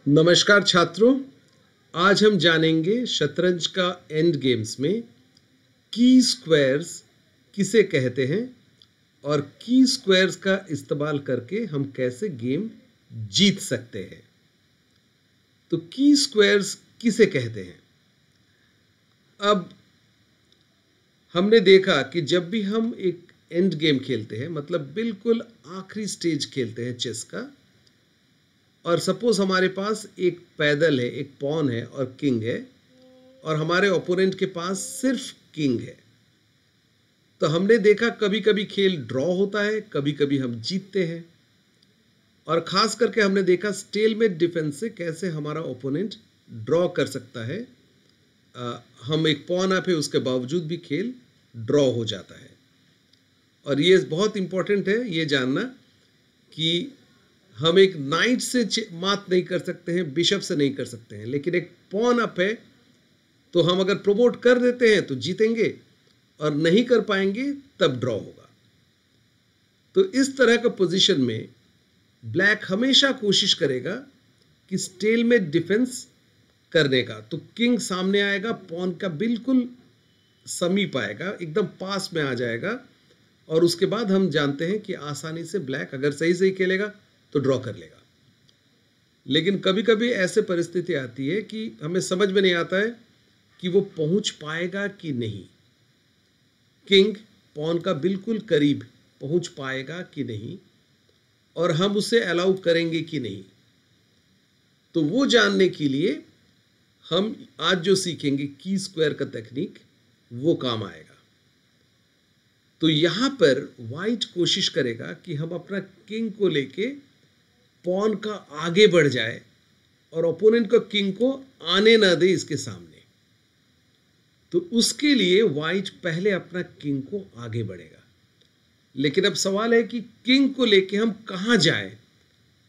नमस्कार छात्रों, आज हम जानेंगे शतरंज का एंड गेम्स में की स्क्वायर्स किसे कहते हैं और की स्क्वायर्स का इस्तेमाल करके हम कैसे गेम जीत सकते हैं। तो की स्क्वायर्स किसे कहते हैं? अब हमने देखा कि जब भी हम एक एंड गेम खेलते हैं, मतलब बिल्कुल आखिरी स्टेज खेलते हैं चेस का, और सपोज हमारे पास एक पैदल है, एक पॉन है और किंग है, और हमारे ओपोनेंट के पास सिर्फ किंग है, तो हमने देखा कभी कभी खेल ड्रॉ होता है, कभी कभी हम जीतते हैं। और खास करके हमने देखा स्टेलमेट डिफेंस से कैसे हमारा ओपोनेंट ड्रॉ कर सकता है। हम एक पॉन अप है, उसके बावजूद भी खेल ड्रॉ हो जाता है। और ये बहुत इंपॉर्टेंट है ये जानना कि हम एक नाइट से मात नहीं कर सकते हैं, बिशप से नहीं कर सकते हैं, लेकिन एक पॉन अप है तो हम अगर प्रमोट कर देते हैं तो जीतेंगे, और नहीं कर पाएंगे तब ड्रॉ होगा। तो इस तरह का पोजीशन में ब्लैक हमेशा कोशिश करेगा कि स्टेलमेट डिफेंस करने का। तो किंग सामने आएगा, पॉन का बिल्कुल समीप आएगा, एकदम पास में आ जाएगा, और उसके बाद हम जानते हैं कि आसानी से ब्लैक अगर सही सही खेलेगा तो ड्रॉ कर लेगा। लेकिन कभी कभी ऐसे परिस्थिति आती है कि हमें समझ में नहीं आता है कि वो पहुंच पाएगा कि नहीं, किंग पॉन का बिल्कुल करीब पहुंच पाएगा कि नहीं, और हम उसे अलाउ करेंगे कि नहीं। तो वो जानने के लिए हम आज जो सीखेंगे की स्क्वायर का टेक्निक, वो काम आएगा। तो यहां पर वाइट कोशिश करेगा कि हम अपना किंग को लेके पॉन का आगे बढ़ जाए और ओपोनेंट को किंग को आने ना दे इसके सामने। तो उसके लिए वाइट पहले अपना किंग को आगे बढ़ेगा। लेकिन अब सवाल है कि किंग को लेके हम कहां जाएं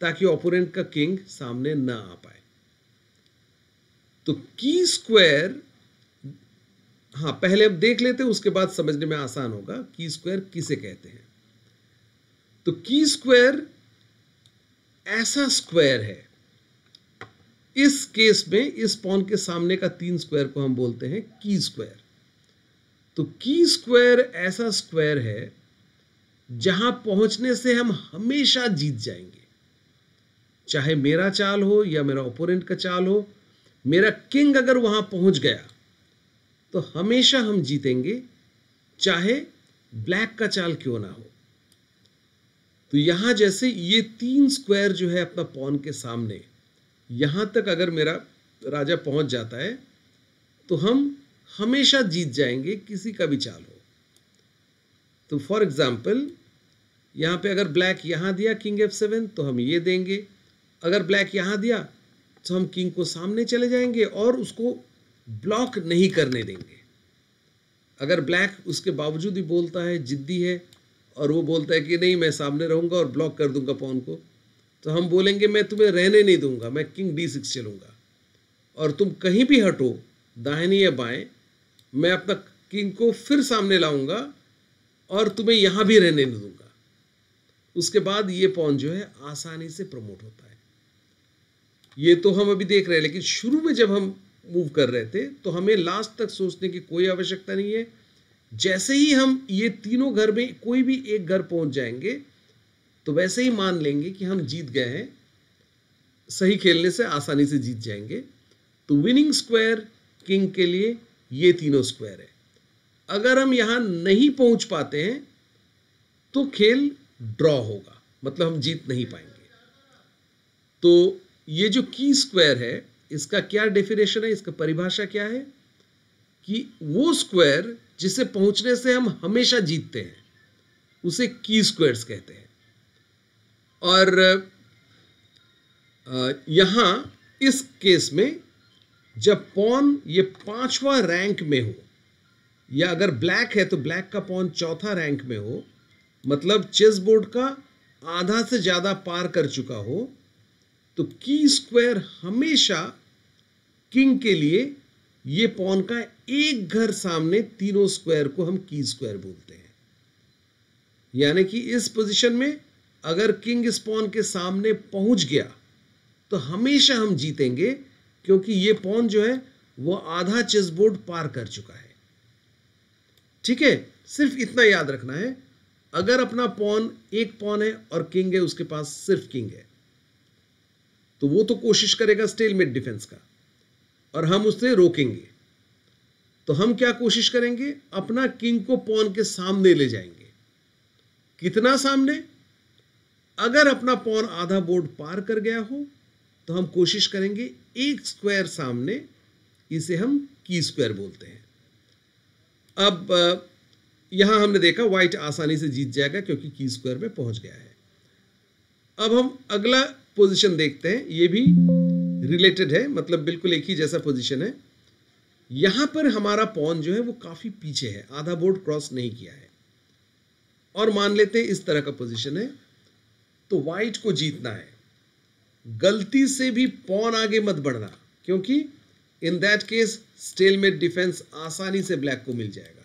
ताकि ओपोनेंट का किंग सामने ना आ पाए। तो की स्क्वायर, हाँ पहले अब देख लेते हैं, उसके बाद समझने में आसान होगा की स्क्वायर किसे कहते हैं। तो की स्क्वायर ऐसा स्क्वायर है, इस केस में इस पॉन के सामने का 3 स्क्वायर को हम बोलते हैं की स्क्वायर। तो की स्क्वायर ऐसा स्क्वायर है जहां पहुंचने से हम हमेशा जीत जाएंगे, चाहे मेरा चाल हो या मेरा ओपोनेंट का चाल हो। मेरा किंग अगर वहां पहुंच गया तो हमेशा हम जीतेंगे, चाहे ब्लैक का चाल क्यों ना हो। तो यहां जैसे ये 3 स्क्वायर जो है अपना पॉन के सामने, यहां तक अगर मेरा राजा पहुंच जाता है तो हम हमेशा जीत जाएंगे, किसी का भी चाल हो। तो फॉर एग्जाम्पल यहां पे अगर ब्लैक यहां दिया किंग F7 तो हम ये देंगे, अगर ब्लैक यहां दिया तो हम किंग को सामने चले जाएंगे और उसको ब्लॉक नहीं करने देंगे। अगर ब्लैक उसके बावजूद भी बोलता है, जिद्दी है, और वो बोलता है कि नहीं मैं सामने रहूंगा और ब्लॉक कर दूंगा पॉन को, तो हम बोलेंगे मैं तुम्हें रहने नहीं दूंगा, मैं किंग D6 चलूंगा, और तुम कहीं भी हटो दाहिनी या बाएं, मैं अपना किंग को फिर सामने लाऊंगा और तुम्हें यहां भी रहने नहीं दूंगा। उसके बाद ये पॉन जो है आसानी से प्रमोट होता है। ये तो हम अभी देख रहे हैं, लेकिन शुरू में जब हम मूव कर रहे थे तो हमें लास्ट तक सोचने की कोई आवश्यकता नहीं है। जैसे ही हम ये तीनों घर में कोई भी एक घर पहुंच जाएंगे तो वैसे ही मान लेंगे कि हम जीत गए हैं, सही खेलने से आसानी से जीत जाएंगे। तो विनिंग स्क्वायर किंग के लिए ये तीनों स्क्वायर है। अगर हम यहां नहीं पहुंच पाते हैं तो खेल ड्रॉ होगा, मतलब हम जीत नहीं पाएंगे। तो ये जो की स्क्वायर है, इसका क्या डेफिनेशन है, इसका परिभाषा क्या है कि वो स्क्वायर जिसे पहुंचने से हम हमेशा जीतते हैं उसे की स्क्वायर्स कहते हैं। और यहां इस केस में जब पॉन ये 5वां रैंक में हो, या अगर ब्लैक है तो ब्लैक का पॉन 4था रैंक में हो, मतलब चेस बोर्ड का आधा से ज्यादा पार कर चुका हो, तो की स्क्वायर हमेशा किंग के लिए ये पॉन का एक घर सामने तीनों स्क्वायर को हम की स्क्वायर बोलते हैं। यानी कि इस पोजीशन में अगर किंग इस पॉन के सामने पहुंच गया तो हमेशा हम जीतेंगे, क्योंकि ये पॉन जो है वो आधा चेस बोर्ड पार कर चुका है। ठीक है, सिर्फ इतना याद रखना है, अगर अपना पॉन एक पॉन है और किंग है, उसके पास सिर्फ किंग है, तो वो तो कोशिश करेगा स्टेलमेट डिफेंस का और हम उसे रोकेंगे। तो हम क्या कोशिश करेंगे, अपना किंग को पॉन के सामने ले जाएंगे। कितना सामने? अगर अपना पॉन आधा बोर्ड पार कर गया हो तो हम कोशिश करेंगे एक स्क्वायर सामने, इसे हम की स्क्वायर बोलते हैं। अब यहां हमने देखा व्हाइट आसानी से जीत जाएगा क्योंकि की स्क्वायर में पहुंच गया है। अब हम अगला पोजीशन देखते हैं, ये भी रिलेटेड है, मतलब बिल्कुल एक ही जैसा पोजीशन है। यहां पर हमारा पॉन जो है वो काफी पीछे है, आधा बोर्ड क्रॉस नहीं किया है, और मान लेते हैं इस तरह का पोजीशन है। तो व्हाइट को जीतना है, गलती से भी पॉन आगे मत बढ़ना, क्योंकि in that case stalemate defence आसानी से ब्लैक को मिल जाएगा।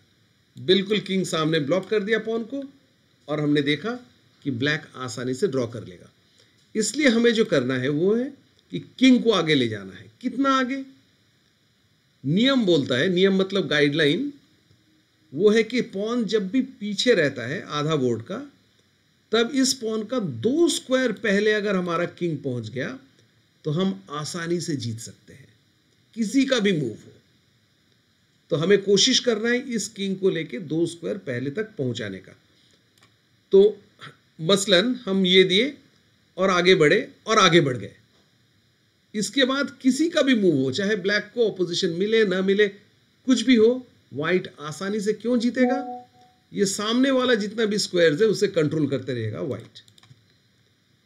बिल्कुल किंग सामने ब्लॉक कर दिया पॉन को, और हमने देखा कि ब्लैक आसानी से ड्रॉ कर लेगा। इसलिए हमें जो करना है वो है कि किंग को आगे ले जाना है। कितना आगे? नियम बोलता है, नियम मतलब गाइडलाइन, वो है कि पॉन जब भी पीछे रहता है आधा बोर्ड का, तब इस पॉन का 2 स्क्वायर पहले अगर हमारा किंग पहुंच गया तो हम आसानी से जीत सकते हैं, किसी का भी मूव हो। तो हमें कोशिश करना है इस किंग को लेके 2 स्क्वायर पहले तक पहुंचाने का। तो मसलन हम ये दिए और आगे बढ़े और आगे बढ़ गए। इसके बाद किसी का भी मूव हो, चाहे ब्लैक को ऑपोजिशन मिले ना मिले, कुछ भी हो, व्हाइट आसानी से क्यों जीतेगा? ये सामने वाला जितना भी स्क्वायर्स है उसे कंट्रोल करते रहेगा व्हाइट,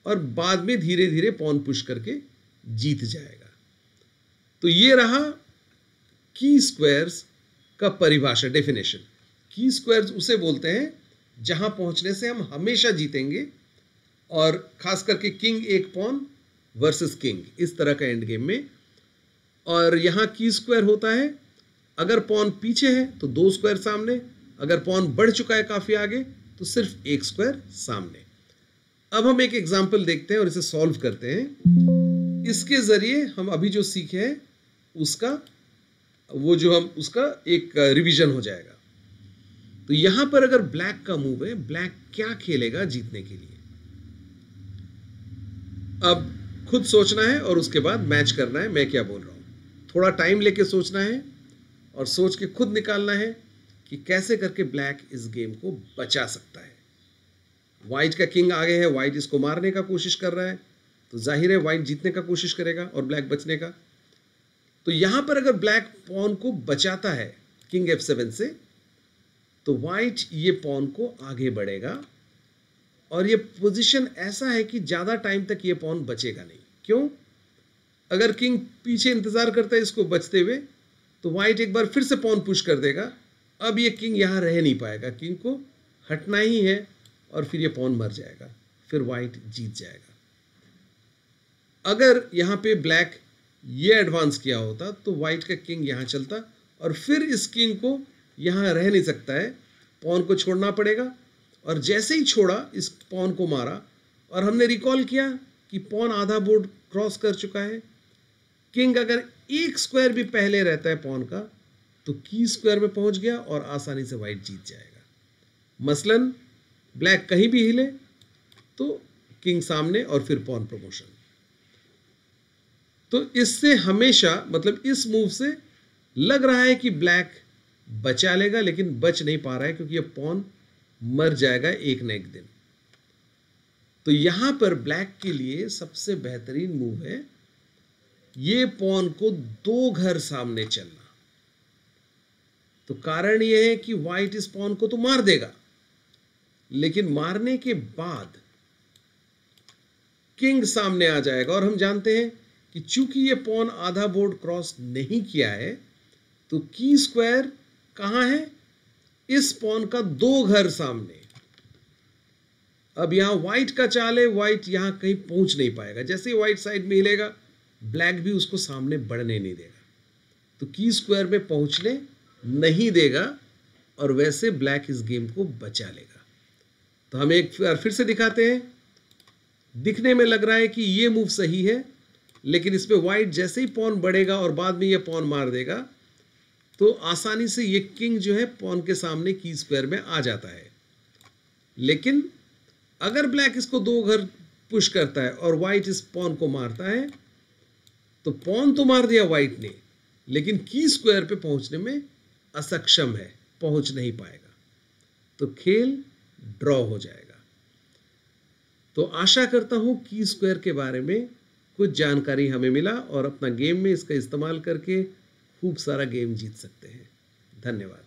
और बाद में धीरे धीरे पॉन पुश करके जीत जाएगा। तो ये रहा की स्क्वायर्स का परिभाषा, डेफिनेशन। की स्क्वायर्स उसे बोलते हैं जहां पहुंचने से हम हमेशा जीतेंगे, और खास करके किंग एक पॉन वर्सेस किंग, इस तरह का एंड गेम में। और यहां की स्क्वायर होता है अगर पॉन पीछे है तो 2 स्क्वायर सामने, अगर पॉन बढ़ चुका है काफी आगे तो सिर्फ 1 स्क्वायर सामने। अब हम एक एग्जांपल देखते हैं और इसे सॉल्व करते हैं। इसके जरिए हम अभी जो सीखे हैं उसका उसका एक रिवीजन हो जाएगा। तो यहां पर अगर ब्लैक का मूव है, ब्लैक क्या खेलेगा जीतने के लिए, अब खुद सोचना है और उसके बाद मैच करना है मैं क्या बोल रहा हूं। थोड़ा टाइम लेके सोचना है और सोच के खुद निकालना है कि कैसे करके ब्लैक इस गेम को बचा सकता है। व्हाइट का किंग आगे है, व्हाइट इसको मारने का कोशिश कर रहा है, तो जाहिर है व्हाइट जीतने का कोशिश करेगा और ब्लैक बचने का। तो यहां पर अगर ब्लैक पॉन को बचाता है किंग F7 से, तो व्हाइट ये पॉन को आगे बढ़ेगा, और ये पोजीशन ऐसा है कि ज्यादा टाइम तक ये पॉन बचेगा नहीं। क्यों? अगर किंग पीछे इंतजार करता है इसको बचते हुए, तो व्हाइट एक बार फिर से पॉन पुश कर देगा। अब ये किंग यहां रह नहीं पाएगा, किंग को हटना ही है, और फिर ये पॉन मर जाएगा, फिर व्हाइट जीत जाएगा। अगर यहां पे ब्लैक ये एडवांस किया होता तो व्हाइट का किंग यहां चलता, और फिर इस किंग को यहां रह नहीं सकता है, पॉन को छोड़ना पड़ेगा। और जैसे ही छोड़ा, इस पॉन को मारा, और हमने रिकॉल किया कि पॉन आधा बोर्ड क्रॉस कर चुका है। किंग अगर 1 स्क्वायर भी पहले रहता है पॉन का, तो की स्क्वायर में पहुंच गया और आसानी से व्हाइट जीत जाएगा। मसलन ब्लैक कहीं भी हिले तो किंग सामने और फिर पॉन प्रमोशन। तो इससे हमेशा, मतलब इस मूव से लग रहा है कि ब्लैक बचा लेगा, लेकिन बच नहीं पा रहा है क्योंकि ये पॉन मर जाएगा एक न एक दिन। तो यहां पर ब्लैक के लिए सबसे बेहतरीन मूव है ये पॉन को 2 घर सामने चलना। तो कारण यह है कि व्हाइट इस पॉन को तो मार देगा, लेकिन मारने के बाद किंग सामने आ जाएगा, और हम जानते हैं कि चूंकि ये पॉन आधा बोर्ड क्रॉस नहीं किया है, तो की स्क्वायर कहां है? इस पॉन का 2 घर सामने। अब यहां व्हाइट का चाल है, व्हाइट यहां कहीं पहुंच नहीं पाएगा। जैसे ही व्हाइट साइड में हिलेगा, ब्लैक भी उसको सामने बढ़ने नहीं देगा, तो की स्क्वायर में पहुंचने नहीं देगा, और वैसे ब्लैक इस गेम को बचा लेगा। तो हम एक बार फिर से दिखाते हैं। दिखने में लग रहा है कि ये मूव सही है, लेकिन इसमें वाइट जैसे ही पॉन बढ़ेगा और बाद में ये पॉन मार देगा तो आसानी से ये किंग जो है पॉन के सामने की स्क्वायर में आ जाता है। लेकिन अगर ब्लैक इसको 2 घर पुश करता है और वाइट इस पॉन को मारता है तो पॉन तो मार दिया वाइट ने, लेकिन की स्क्वायर पे पहुंचने में असक्षम है, पहुंच नहीं पाएगा, तो खेल ड्रॉ हो जाएगा। तो आशा करता हूं की स्क्वायर के बारे में कुछ जानकारी हमें मिला और अपना गेम में इसका इस्तेमाल करके खूब सारा गेम जीत सकते हैं। धन्यवाद।